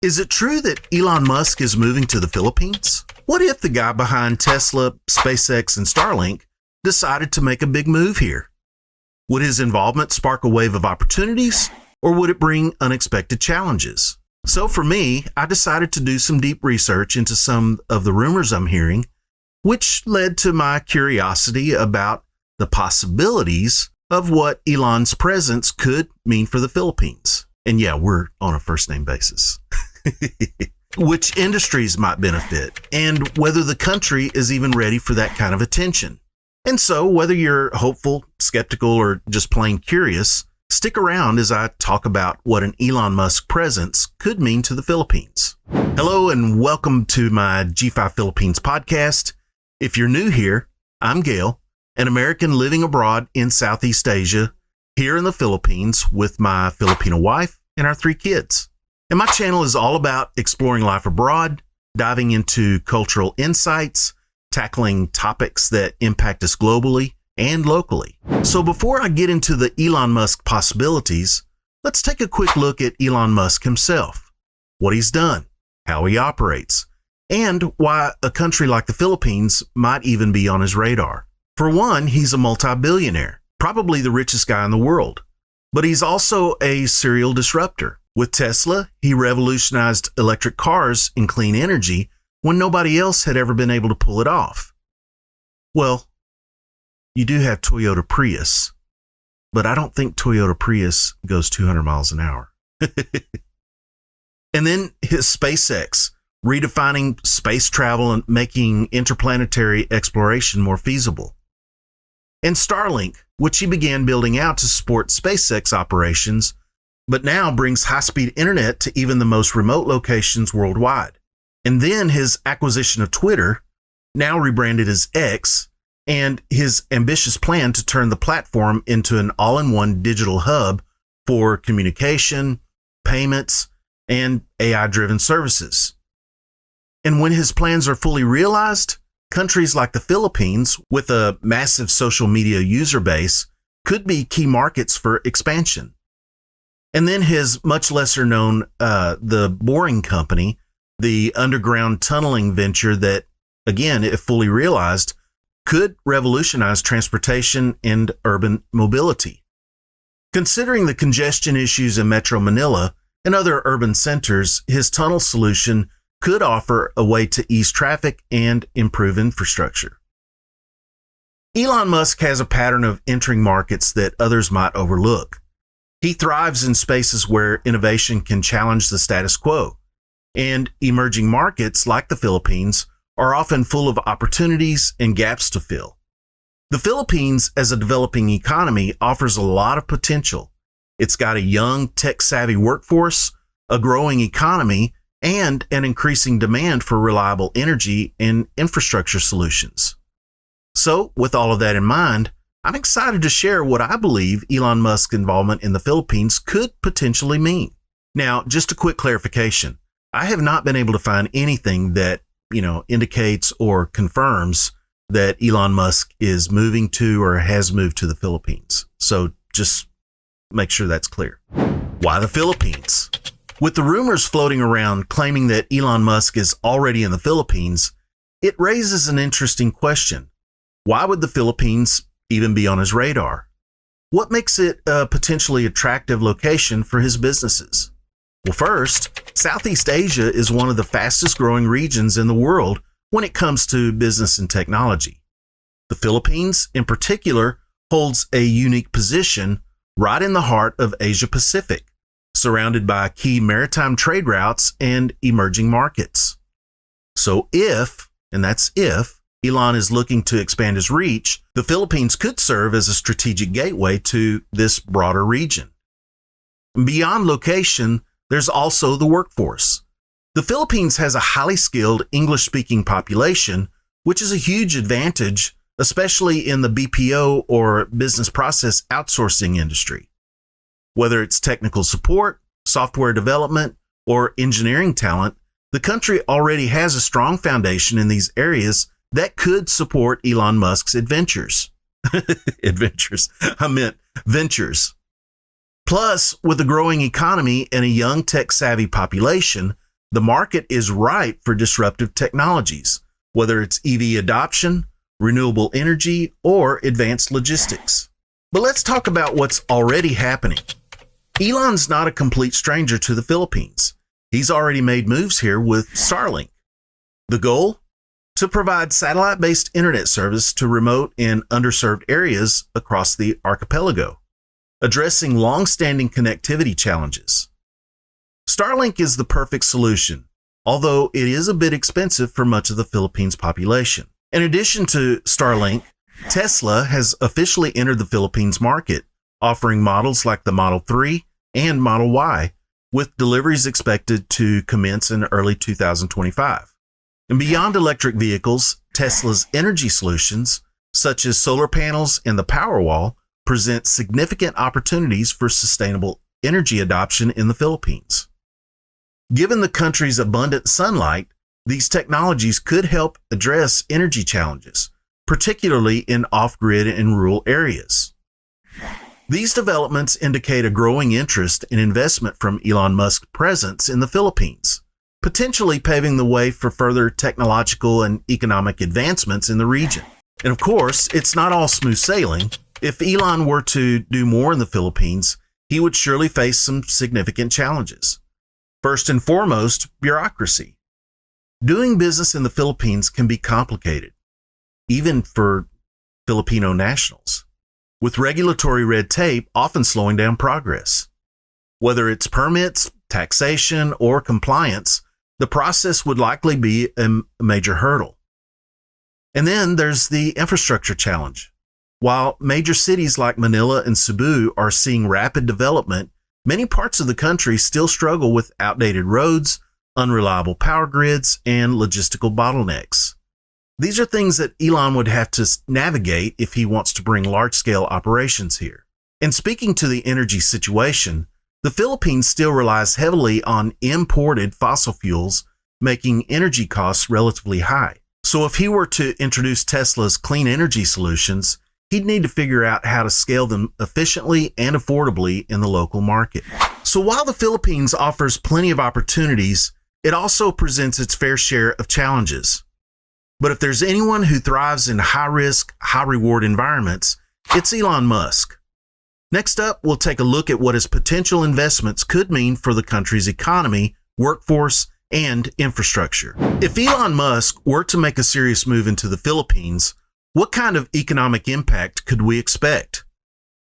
Is it true that Elon Musk is moving to the Philippines? What if the guy behind Tesla, SpaceX, and Starlink decided to make a big move here? Would his involvement spark a wave of opportunities, or would it bring unexpected challenges? So for me, I decided to do some deep research into some of the rumors I'm hearing, which led to my curiosity about the possibilities of what Elon's presence could mean for the Philippines. And yeah, we're on a first name basis. Which industries might benefit, and whether the country is even ready for that kind of attention. And so, whether you're hopeful, skeptical, or just plain curious, stick around as I talk about what an Elon Musk presence could mean to the Philippines. Hello, and welcome to my G5 Philippines podcast. If you're new here, I'm Gail, an American living abroad in Southeast Asia, here in the Philippines with my Filipino wife and our 3 kids. And my channel is all about exploring life abroad, diving into cultural insights, tackling topics that impact us globally and locally. So before I get into the Elon Musk possibilities, let's take a quick look at Elon Musk himself, what he's done, how he operates, and why a country like the Philippines might even be on his radar. For one, he's a multi-billionaire, probably the richest guy in the world, but he's also a serial disruptor. With Tesla, he revolutionized electric cars and clean energy when nobody else had ever been able to pull it off. Well, you do have Toyota Prius, but I don't think Toyota Prius goes 200 miles an hour. And then his SpaceX, redefining space travel and making interplanetary exploration more feasible. And Starlink, which he began building out to support SpaceX operations, but now brings high-speed internet to even the most remote locations worldwide. And then his acquisition of Twitter, now rebranded as X, and his ambitious plan to turn the platform into an all-in-one digital hub for communication, payments, and AI-driven services. And when his plans are fully realized, countries like the Philippines, with a massive social media user base, could be key markets for expansion. And then his much lesser known, the Boring Company, the underground tunneling venture that, again, if fully realized, could revolutionize transportation and urban mobility. Considering the congestion issues in Metro Manila and other urban centers, his tunnel solution could offer a way to ease traffic and improve infrastructure. Elon Musk has a pattern of entering markets that others might overlook. He thrives in spaces where innovation can challenge the status quo, and emerging markets like the Philippines are often full of opportunities and gaps to fill. The Philippines, as a developing economy, offers a lot of potential. It's got a young, tech-savvy workforce, a growing economy, and an increasing demand for reliable energy and infrastructure solutions. So, with all of that in mind, I'm excited to share what I believe Elon Musk's involvement in the Philippines could potentially mean. Now, just a quick clarification. I have not been able to find anything that, indicates or confirms that Elon Musk is moving to or has moved to the Philippines. So just make sure that's clear. Why the Philippines? With the rumors floating around claiming that Elon Musk is already in the Philippines, it raises an interesting question. Why would the Philippines even be on his radar? What makes it a potentially attractive location for his businesses? Well, first, Southeast Asia is one of the fastest growing regions in the world when it comes to business and technology. The Philippines, in particular, holds a unique position right in the heart of Asia Pacific, surrounded by key maritime trade routes and emerging markets. So if, and that's if, Elon is looking to expand his reach, the Philippines could serve as a strategic gateway to this broader region. Beyond location, there's also the workforce. The Philippines has a highly skilled English-speaking population, which is a huge advantage, especially in the BPO or business process outsourcing industry. Whether it's technical support, software development, or engineering talent, the country already has a strong foundation in these areas that could support Elon Musk's ventures. Ventures. Plus, with a growing economy and a young tech-savvy population, The market is ripe for disruptive technologies, whether it's EV adoption, renewable energy, or advanced logistics. But let's talk about what's already happening. Elon's not a complete stranger to the Philippines. He's already made moves here with Starlink. The goal? To provide satellite-based internet service to remote and underserved areas across the archipelago, addressing long-standing connectivity challenges. Starlink is the perfect solution, although it is a bit expensive for much of the Philippines' population. In addition to Starlink, Tesla has officially entered the Philippines market, offering models like the Model 3 and Model Y, with deliveries expected to commence in early 2025. And beyond electric vehicles, Tesla's energy solutions, such as solar panels and the Powerwall, present significant opportunities for sustainable energy adoption in the Philippines. Given the country's abundant sunlight, these technologies could help address energy challenges, particularly in off-grid and rural areas. These developments indicate a growing interest and investment from Elon Musk's presence in the Philippines, potentially paving the way for further technological and economic advancements in the region. And of course, it's not all smooth sailing. If Elon were to do more in the Philippines, he would surely face some significant challenges. First and foremost, bureaucracy. Doing business in the Philippines can be complicated, even for Filipino nationals, with regulatory red tape often slowing down progress. Whether it's permits, taxation, or compliance, the process would likely be a major hurdle. And then there's the infrastructure challenge. While major cities like Manila and Cebu are seeing rapid development, many parts of the country still struggle with outdated roads, unreliable power grids, and logistical bottlenecks. These are things that Elon would have to navigate if he wants to bring large-scale operations here. And speaking to the energy situation, the Philippines still relies heavily on imported fossil fuels, making energy costs relatively high. So if he were to introduce Tesla's clean energy solutions, he'd need to figure out how to scale them efficiently and affordably in the local market. So while the Philippines offers plenty of opportunities, it also presents its fair share of challenges. But if there's anyone who thrives in high-risk, high-reward environments, it's Elon Musk. Next up, we'll take a look at what his potential investments could mean for the country's economy, workforce, and infrastructure. If Elon Musk were to make a serious move into the Philippines, what kind of economic impact could we expect?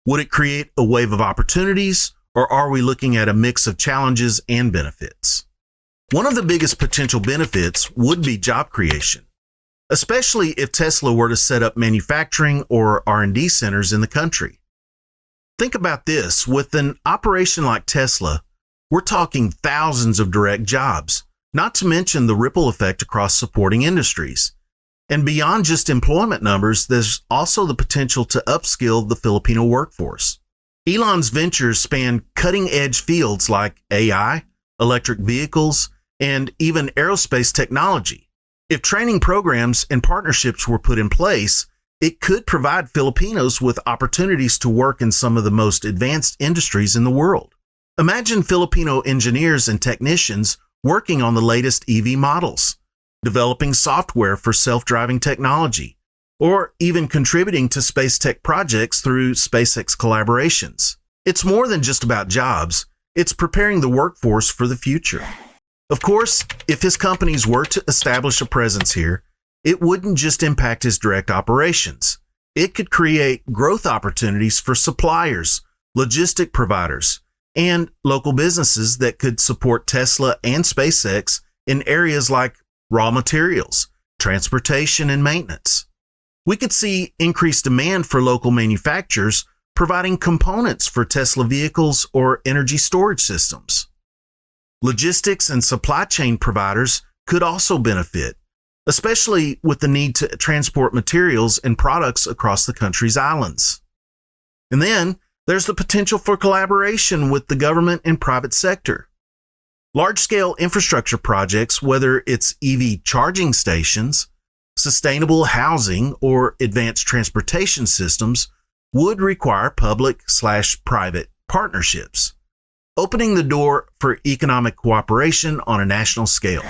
Would it create a wave of opportunities, or are we looking at a mix of challenges and benefits? One of the biggest potential benefits would be job creation, especially if Tesla were to set up manufacturing or R&D centers in the country. Think about this. With an operation like Tesla, we're talking thousands of direct jobs, not to mention the ripple effect across supporting industries. And beyond just employment numbers, there's also the potential to upskill the Filipino workforce. Elon's ventures span cutting-edge fields like AI, electric vehicles, and even aerospace technology. If training programs and partnerships were put in place, it could provide Filipinos with opportunities to work in some of the most advanced industries in the world. Imagine Filipino engineers and technicians working on the latest EV models, developing software for self-driving technology, or even contributing to space tech projects through SpaceX collaborations. It's more than just about jobs. It's preparing the workforce for the future. Of course, if his companies were to establish a presence here, it wouldn't just impact his direct operations. It could create growth opportunities for suppliers, logistic providers, and local businesses that could support Tesla and SpaceX in areas like raw materials, transportation, and maintenance. We could see increased demand for local manufacturers providing components for Tesla vehicles or energy storage systems. Logistics and supply chain providers could also benefit, especially with the need to transport materials and products across the country's islands. And then there's the potential for collaboration with the government and private sector. Large-scale infrastructure projects, whether it's EV charging stations, sustainable housing, or advanced transportation systems, would require public/private partnerships. opening the door for economic cooperation on a national scale.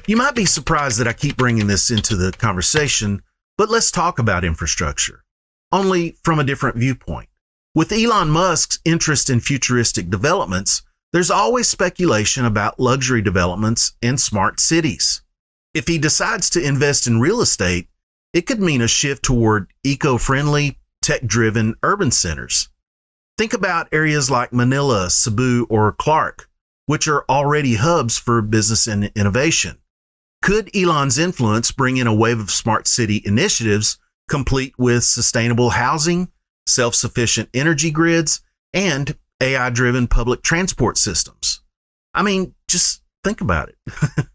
You might be surprised that I keep bringing this into the conversation, but let's talk about infrastructure, only from a different viewpoint. With Elon Musk's interest in futuristic developments, there's always speculation about luxury developments and smart cities. If he decides to invest in real estate, it could mean a shift toward eco-friendly, tech-driven urban centers. Think about areas like Manila, Cebu, or Clark, which are already hubs for business and innovation. Could Elon's influence bring in a wave of smart city initiatives, complete with sustainable housing, self-sufficient energy grids, and AI-driven public transport systems? I mean, just think about it.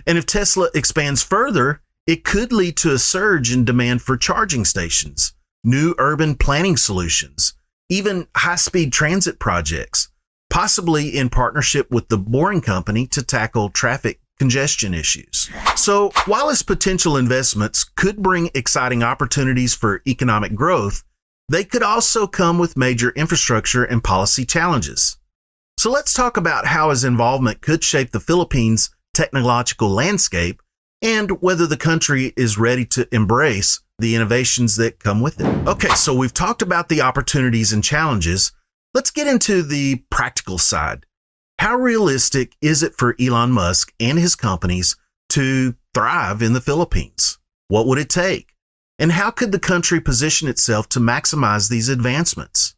And if Tesla expands further, it could lead to a surge in demand for charging stations, new urban planning solutions, even high-speed transit projects, possibly in partnership with the Boring Company to tackle traffic congestion issues. So while his potential investments could bring exciting opportunities for economic growth, they could also come with major infrastructure and policy challenges. So let's talk about how his involvement could shape the Philippines' technological landscape and whether the country is ready to embrace the innovations that come with it. Okay, so we've talked about the opportunities and challenges. Let's get into the practical side. How realistic is it for Elon Musk and his companies to thrive in the Philippines? What would it take? And how could the country position itself to maximize these advancements?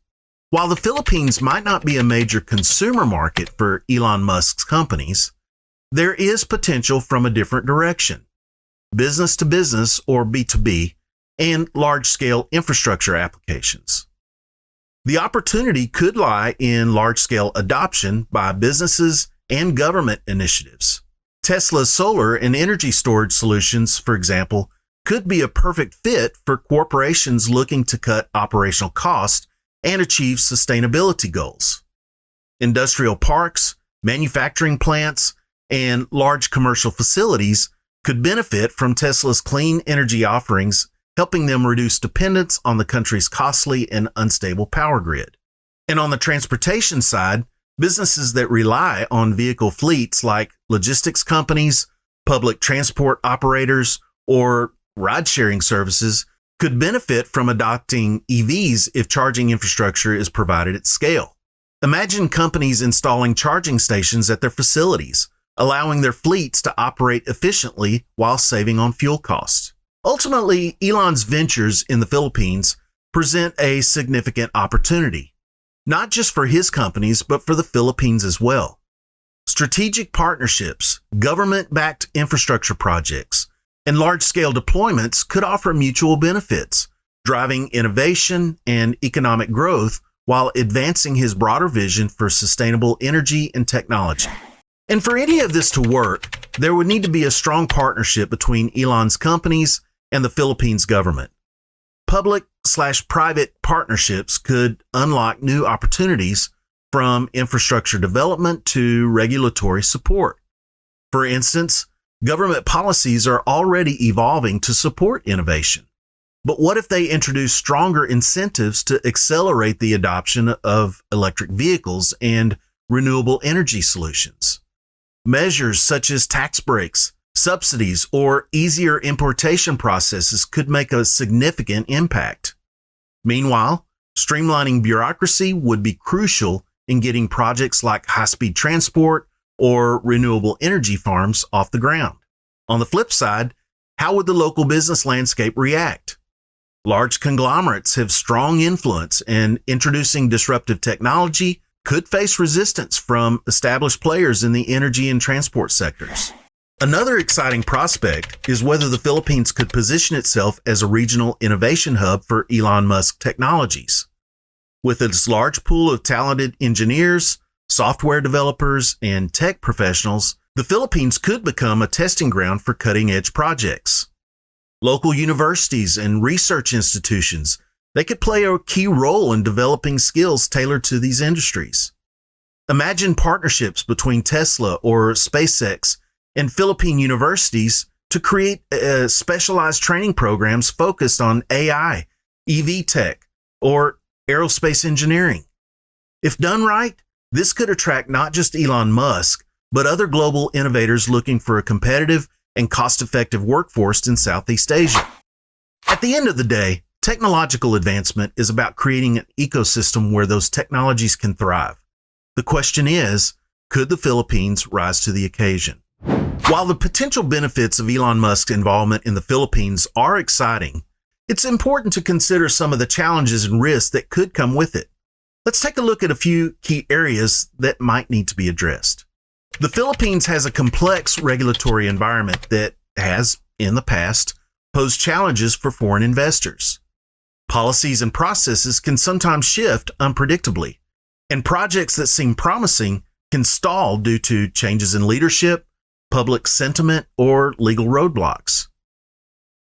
While the Philippines might not be a major consumer market for Elon Musk's companies, there is potential from a different direction: business to business, or B2B, and large-scale infrastructure applications. The opportunity could lie in large-scale adoption by businesses and government initiatives. Tesla's solar and energy storage solutions, for example, could be a perfect fit for corporations looking to cut operational costs and achieve sustainability goals. Industrial parks, manufacturing plants, and large commercial facilities could benefit from Tesla's clean energy offerings, helping them reduce dependence on the country's costly and unstable power grid. And on the transportation side, businesses that rely on vehicle fleets like logistics companies, public transport operators, or ride-sharing services could benefit from adopting EVs if charging infrastructure is provided at scale. Imagine companies installing charging stations at their facilities, allowing their fleets to operate efficiently while saving on fuel costs. Ultimately, Elon's ventures in the Philippines present a significant opportunity, not just for his companies, but for the Philippines as well. Strategic partnerships, government-backed infrastructure projects, and large-scale deployments could offer mutual benefits, driving innovation and economic growth while advancing his broader vision for sustainable energy and technology. And for any of this to work, there would need to be a strong partnership between Elon's companies and the Philippines government. Public/private partnerships could unlock new opportunities, from infrastructure development to regulatory support. For instance, government policies are already evolving to support innovation. But what if they introduce stronger incentives to accelerate the adoption of electric vehicles and renewable energy solutions? Measures such as tax breaks, subsidies, or easier importation processes could make a significant impact. Meanwhile, streamlining bureaucracy would be crucial in getting projects like high-speed transport or renewable energy farms off the ground. On the flip side, how would the local business landscape react? Large conglomerates have strong influence, and introducing disruptive technology could face resistance from established players in the energy and transport sectors. Another exciting prospect is whether the Philippines could position itself as a regional innovation hub for Elon Musk technologies. With its large pool of talented engineers, software developers, and tech professionals, the Philippines could become a testing ground for cutting-edge projects. Local universities and research institutions, they could play a key role in developing skills tailored to these industries. Imagine partnerships between Tesla or SpaceX and Philippine universities to create specialized training programs focused on AI, EV tech, or aerospace engineering. If done right, This could attract not just Elon Musk, but other global innovators looking for a competitive and cost-effective workforce in Southeast Asia. At the end of the day, technological advancement is about creating an ecosystem where those technologies can thrive. The question is, could the Philippines rise to the occasion? While the potential benefits of Elon Musk's involvement in the Philippines are exciting, it's important to consider some of the challenges and risks that could come with it. Let's take a look at a few key areas that might need to be addressed. The Philippines has a complex regulatory environment that has, in the past, posed challenges for foreign investors. Policies and processes can sometimes shift unpredictably, and projects that seem promising can stall due to changes in leadership, public sentiment, or legal roadblocks.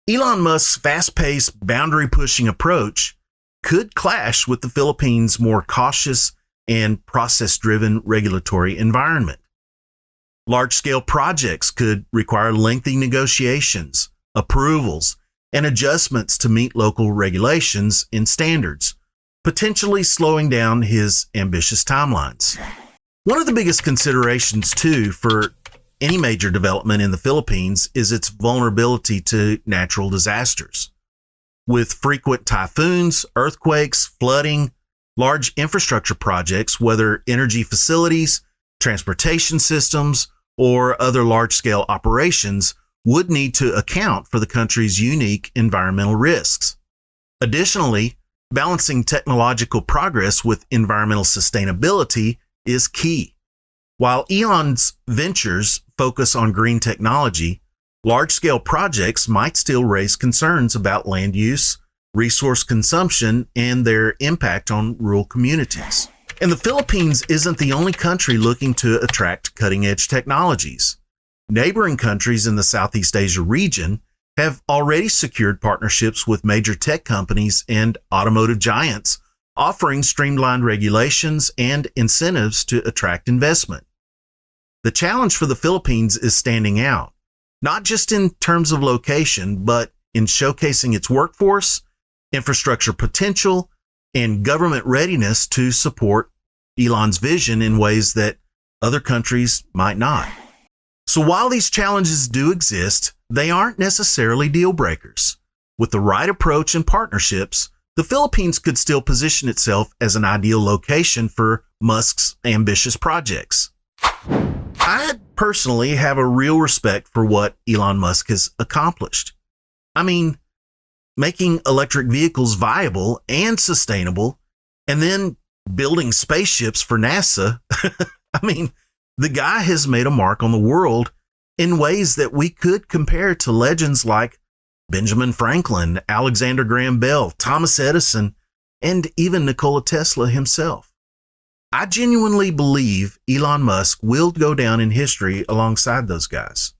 Elon Musk's fast-paced, boundary-pushing approach could clash with the Philippines' more cautious and process-driven regulatory environment. Large-scale projects could require lengthy negotiations, approvals, and adjustments to meet local regulations and standards, potentially slowing down his ambitious timelines. One of the biggest considerations, too, for any major development in the Philippines is its vulnerability to natural disasters. With frequent typhoons, earthquakes, flooding, large infrastructure projects, whether energy facilities, transportation systems, or other large-scale operations, would need to account for the country's unique environmental risks. Additionally, balancing technological progress with environmental sustainability is key. While Elon's ventures focus on green technology, large-scale projects might still raise concerns about land use, resource consumption, and their impact on rural communities. And the Philippines isn't the only country looking to attract cutting-edge technologies. Neighboring countries in the Southeast Asia region have already secured partnerships with major tech companies and automotive giants, offering streamlined regulations and incentives to attract investment. The challenge for the Philippines is standing out, not just in terms of location, but in showcasing its workforce, infrastructure potential, and government readiness to support Elon's vision in ways that other countries might not. So while these challenges do exist, they aren't necessarily deal breakers. With the right approach and partnerships, the Philippines could still position itself as an ideal location for Musk's ambitious projects. I personally have a real respect for what Elon Musk has accomplished. I mean, making electric vehicles viable and sustainable, and then building spaceships for NASA. I mean, the guy has made a mark on the world in ways that we could compare to legends like Benjamin Franklin, Alexander Graham Bell, Thomas Edison, and even Nikola Tesla himself. I genuinely believe Elon Musk will go down in history alongside those guys.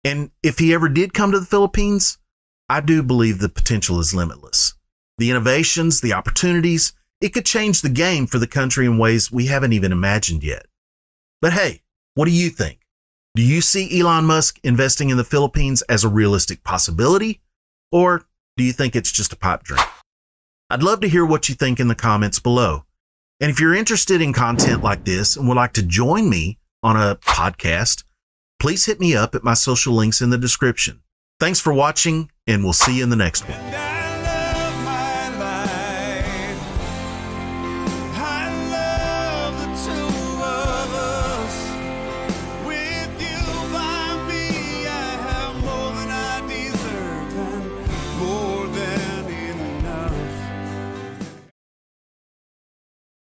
And if he ever did come to the Philippines, I do believe the potential is limitless. The innovations, the opportunities, it could change the game for the country in ways we haven't even imagined yet. But hey, what do you think? Do you see Elon Musk investing in the Philippines as a realistic possibility? Or do you think it's just a pipe dream? I'd love to hear what you think in the comments below. And if you're interested in content like this and would like to join me on a podcast, please hit me up at my social links in the description. Thanks for watching, and we'll see you in the next one.